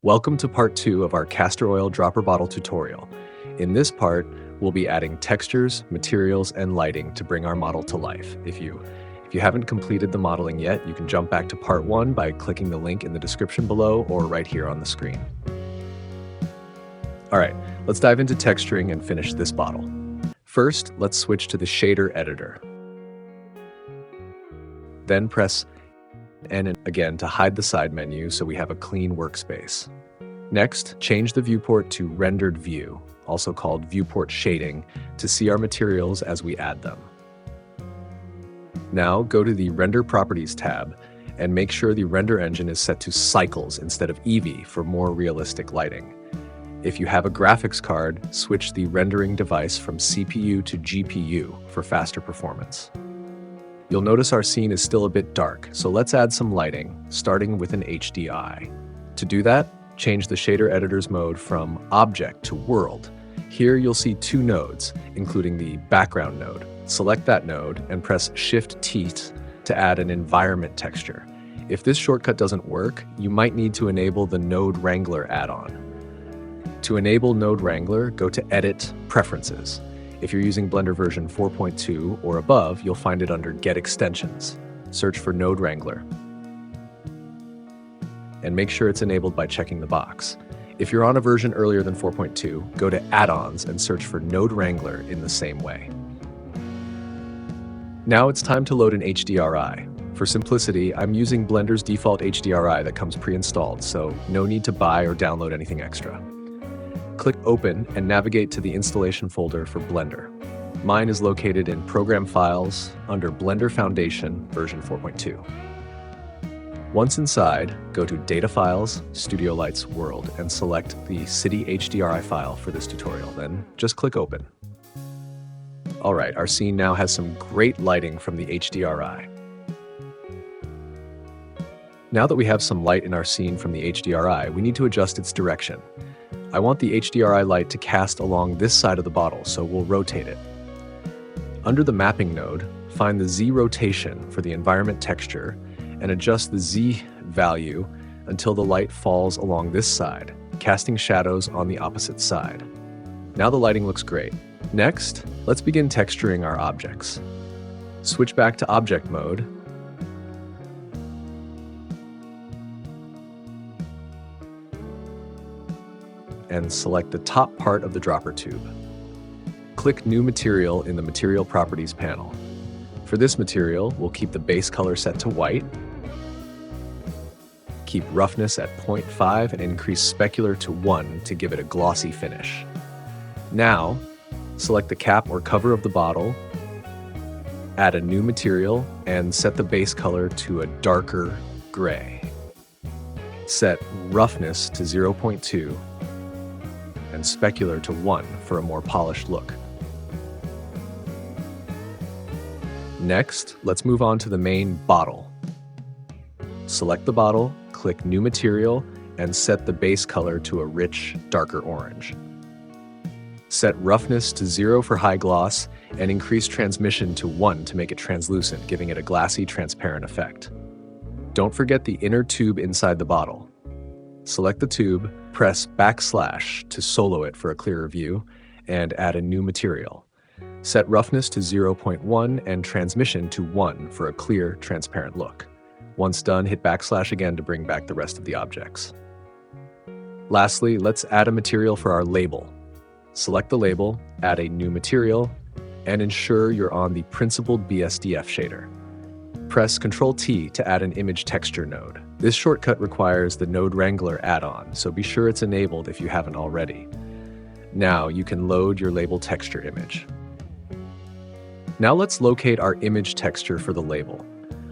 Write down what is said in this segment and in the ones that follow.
Welcome to part 2 of our castor oil dropper bottle tutorial. In this part, we'll be adding textures, materials, and lighting to bring our model to life. If you haven't completed the modeling yet, you can jump back to part 1 by clicking the link in the description below or right here on the screen. Alright, let's dive into texturing and finish this bottle. First, let's switch to the shader editor. Then press N again to hide the side menu so we have a clean workspace. Next, change the viewport to rendered view, also called viewport shading, to see our materials as we add them. Now go to the Render Properties tab and make sure the render engine is set to cycles instead of Eevee for more realistic lighting. If you have a graphics card, switch the rendering device from CPU to GPU for faster performance. You'll notice our scene is still a bit dark, so let's add some lighting, starting with an HDRI. To do that, change the shader editor's mode from Object to World. Here you'll see two nodes, including the background node. Select that node and press Shift-T to add an environment texture. If this shortcut doesn't work, you might need to enable the Node Wrangler add-on. To enable Node Wrangler, go to Edit, Preferences. If you're using Blender version 4.2 or above, you'll find it under Get Extensions. Search for Node Wrangler. And make sure it's enabled by checking the box. If you're on a version earlier than 4.2, go to Add-ons and search for Node Wrangler in the same way. Now it's time to load an HDRI. For simplicity, I'm using Blender's default HDRI that comes pre-installed, so no need to buy or download anything extra. Click Open and navigate to the installation folder for Blender. Mine is located in Program Files under Blender Foundation version 4.2. Once inside, go to Data Files, Studio Lights World, and select the City HDRI file for this tutorial. Then just click Open. Alright, our scene now has some great lighting from the HDRI. Now that we have some light in our scene from the HDRI, we need to adjust its direction. I want the HDRI light to cast along this side of the bottle, so we'll rotate it. Under the Mapping node, find the Z rotation for the environment texture and adjust the Z value until the light falls along this side, casting shadows on the opposite side. Now the lighting looks great. Next, let's begin texturing our objects. Switch back to Object mode, and select the top part of the dropper tube. Click New Material in the Material Properties panel. For this material, we'll keep the base color set to white, keep roughness at 0.5 and increase specular to 1 to give it a glossy finish. Now, select the cap or cover of the bottle, add a new material, and set the base color to a darker gray. Set roughness to 0.2 and specular to 1 for a more polished look. Next, let's move on to the main bottle. Select the bottle, click New Material, and set the base color to a rich, darker orange. Set roughness to 0 for high gloss, and increase transmission to 1 to make it translucent, giving it a glassy, transparent effect. Don't forget the inner tube inside the bottle. Select the tube, press / to solo it for a clearer view, and add a new material. Set roughness to 0.1 and transmission to 1 for a clear, transparent look. Once done, hit / again to bring back the rest of the objects. Lastly, let's add a material for our label. Select the label, add a new material, and ensure you're on the principled BSDF shader. Press Ctrl-T to add an image texture node. This shortcut requires the Node Wrangler add-on, so be sure it's enabled if you haven't already. Now you can load your label texture image. Now let's locate our image texture for the label.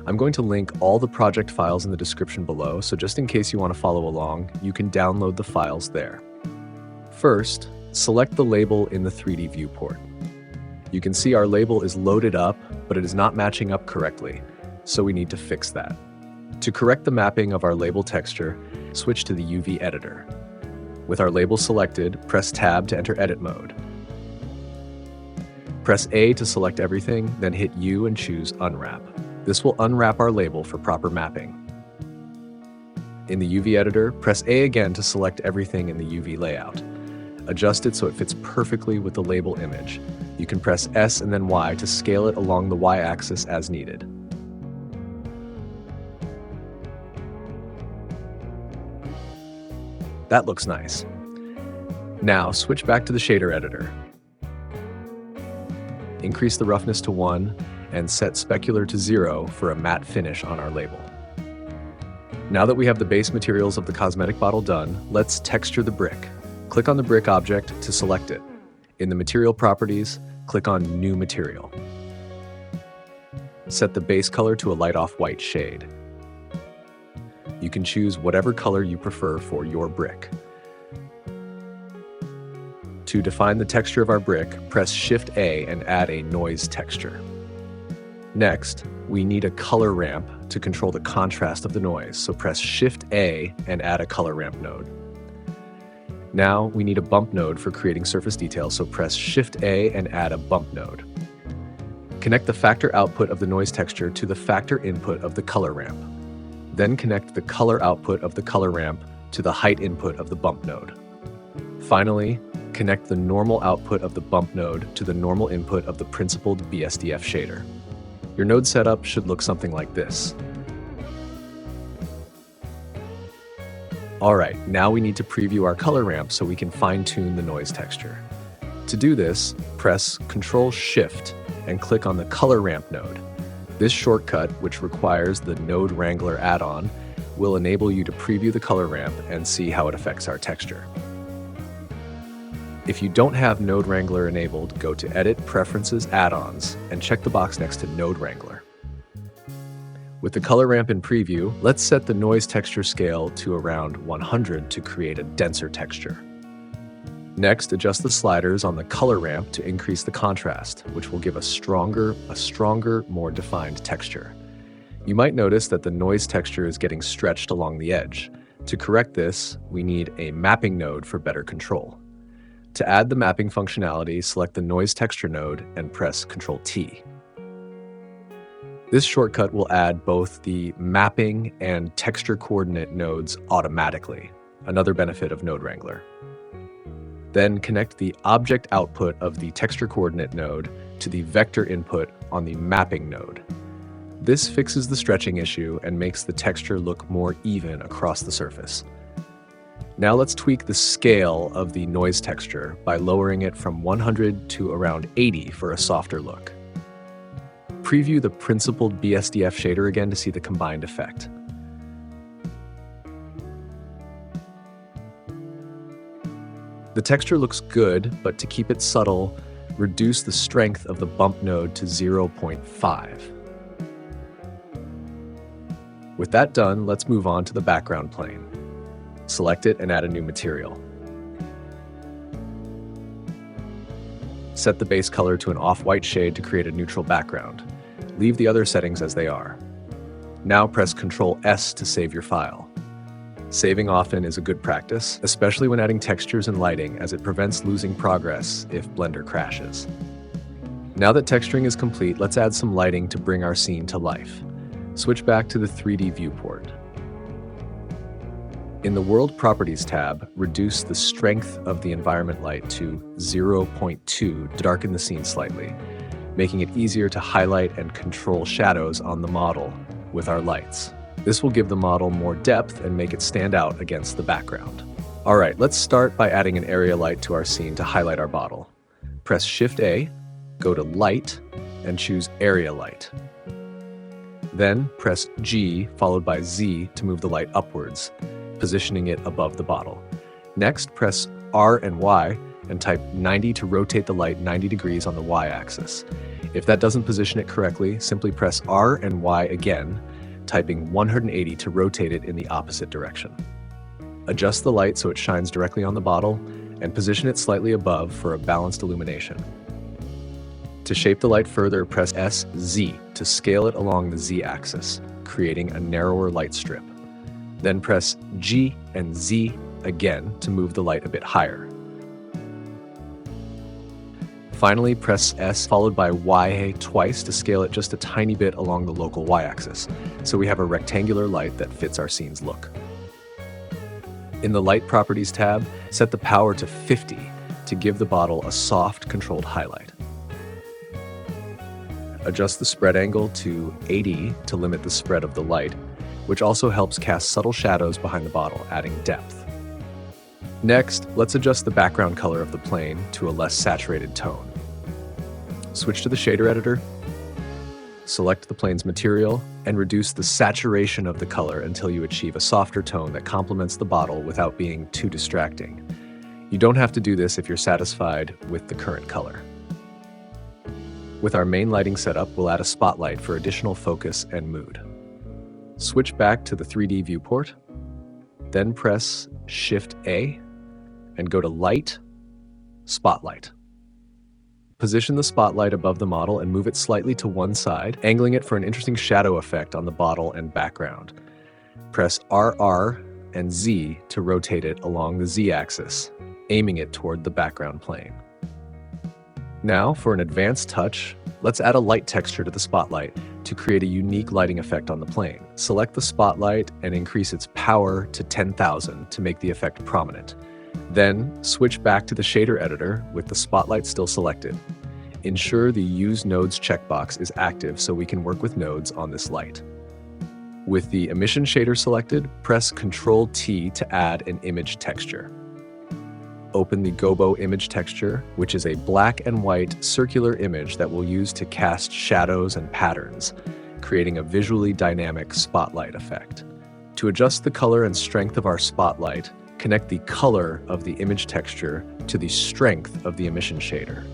I'm going to link all the project files in the description below, so just in case you want to follow along, you can download the files there. First, select the label in the 3D viewport. You can see our label is loaded up, but it is not matching up correctly, so we need to fix that. To correct the mapping of our label texture, switch to the UV editor. With our label selected, press Tab to enter edit mode. Press A to select everything, then hit U and choose Unwrap. This will unwrap our label for proper mapping. In the UV editor, press A again to select everything in the UV layout. Adjust it so it fits perfectly with the label image. You can press S and then Y to scale it along the Y-axis as needed. That looks nice. Now switch back to the shader editor. Increase the roughness to 1 and set specular to 0 for a matte finish on our label. Now that we have the base materials of the cosmetic bottle done, let's texture the brick. Click on the brick object to select it. In the material properties, click on New Material. Set the base color to a light off-white shade. You can choose whatever color you prefer for your brick. To define the texture of our brick, press Shift-A and add a noise texture. Next, we need a color ramp to control the contrast of the noise, so press Shift-A and add a color ramp node. Now we need a bump node for creating surface details, so press Shift-A and add a bump node. Connect the factor output of the noise texture to the factor input of the color ramp. Then connect the color output of the color ramp to the height input of the bump node. Finally, connect the normal output of the bump node to the normal input of the principled BSDF shader. Your node setup should look something like this. Alright, now we need to preview our color ramp so we can fine-tune the noise texture. To do this, press Ctrl-Shift and click on the color ramp node. This shortcut, which requires the Node Wrangler add-on, will enable you to preview the color ramp and see how it affects our texture. If you don't have Node Wrangler enabled, go to Edit, Preferences, Add-ons, and check the box next to Node Wrangler. With the color ramp in preview, let's set the noise texture scale to around 100 to create a denser texture. Next, adjust the sliders on the color ramp to increase the contrast, which will give a stronger, more defined texture. You might notice that the noise texture is getting stretched along the edge. To correct this, we need a mapping node for better control. To add the mapping functionality, select the Noise Texture node and press Ctrl-T. This shortcut will add both the mapping and texture coordinate nodes automatically, another benefit of Node Wrangler. Then connect the object output of the texture coordinate node to the vector input on the mapping node. This fixes the stretching issue and makes the texture look more even across the surface. Now let's tweak the scale of the noise texture by lowering it from 100 to around 80 for a softer look. Preview the principled BSDF shader again to see the combined effect. The texture looks good, but to keep it subtle, reduce the strength of the bump node to 0.5. With that done, let's move on to the background plane. Select it and add a new material. Set the base color to an off-white shade to create a neutral background. Leave the other settings as they are. Now press Ctrl-S to save your file. Saving often is a good practice, especially when adding textures and lighting, as it prevents losing progress if Blender crashes. Now that texturing is complete, let's add some lighting to bring our scene to life. Switch back to the 3D viewport. In the World Properties tab, reduce the strength of the environment light to 0.2 to darken the scene slightly, making it easier to highlight and control shadows on the model with our lights. This will give the model more depth and make it stand out against the background. Alright, let's start by adding an area light to our scene to highlight our bottle. Press Shift-A, go to Light, and choose Area Light. Then press G followed by Z to move the light upwards, positioning it above the bottle. Next, press R and Y and type 90 to rotate the light 90 degrees on the Y-axis. If that doesn't position it correctly, simply press R and Y again, typing 180 to rotate it in the opposite direction. Adjust the light so it shines directly on the bottle and position it slightly above for a balanced illumination. To shape the light further, press SZ to scale it along the Z-axis, creating a narrower light strip. Then press G and Z again to move the light a bit higher. Finally, press S followed by YA twice to scale it just a tiny bit along the local Y-axis, so we have a rectangular light that fits our scene's look. In the Light Properties tab, set the power to 50 to give the bottle a soft, controlled highlight. Adjust the spread angle to 80 to limit the spread of the light, which also helps cast subtle shadows behind the bottle, adding depth. Next, let's adjust the background color of the plane to a less saturated tone. Switch to the shader editor, select the plane's material, and reduce the saturation of the color until you achieve a softer tone that complements the bottle without being too distracting. You don't have to do this if you're satisfied with the current color. With our main lighting setup, we'll add a spotlight for additional focus and mood. Switch back to the 3D viewport, then press Shift-A and go to Light, Spotlight. Position the spotlight above the model and move it slightly to one side, angling it for an interesting shadow effect on the bottle and background. Press RR and Z to rotate it along the Z-axis, aiming it toward the background plane. Now, for an advanced touch, let's add a light texture to the spotlight to create a unique lighting effect on the plane. Select the spotlight and increase its power to 10,000 to make the effect prominent. Then, switch back to the shader editor with the spotlight still selected. Ensure the Use Nodes checkbox is active so we can work with nodes on this light. With the emission shader selected, press Ctrl-T to add an image texture. Open the Gobo image texture, which is a black and white circular image that we'll use to cast shadows and patterns, creating a visually dynamic spotlight effect. To adjust the color and strength of our spotlight, connect the color of the image texture to the strength of the emission shader.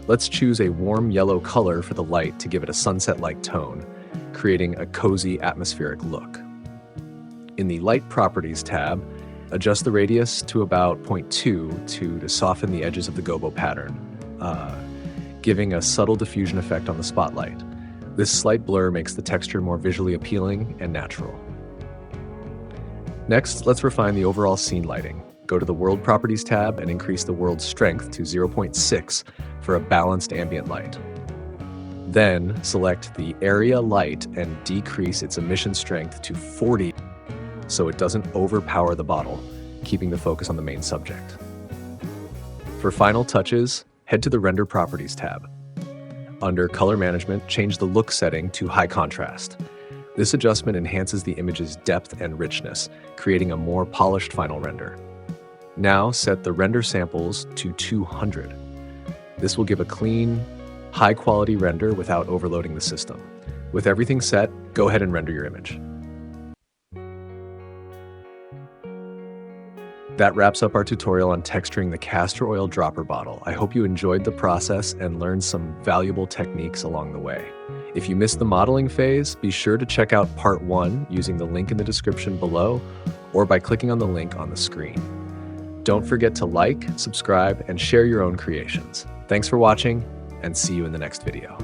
Let's choose a warm yellow color for the light to give it a sunset-like tone, creating a cozy atmospheric look. In the Light Properties tab, adjust the radius to about 0.2 to soften the edges of the gobo pattern, giving a subtle diffusion effect on the spotlight. This slight blur makes the texture more visually appealing and natural. Next, let's refine the overall scene lighting. Go to the World Properties tab and increase the world strength to 0.6 for a balanced ambient light. Then, select the area light and decrease its emission strength to 40 so it doesn't overpower the bottle, keeping the focus on the main subject. For final touches, head to the Render Properties tab. Under Color Management, change the look setting to High Contrast. This adjustment enhances the image's depth and richness, creating a more polished final render. Now set the render samples to 200. This will give a clean, high-quality render without overloading the system. With everything set, go ahead and render your image. That wraps up our tutorial on texturing the castor oil dropper bottle. I hope you enjoyed the process and learned some valuable techniques along the way. If you missed the modeling phase, be sure to check out part 1 using the link in the description below or by clicking on the link on the screen. Don't forget to like, subscribe, and share your own creations. Thanks for watching, and see you in the next video.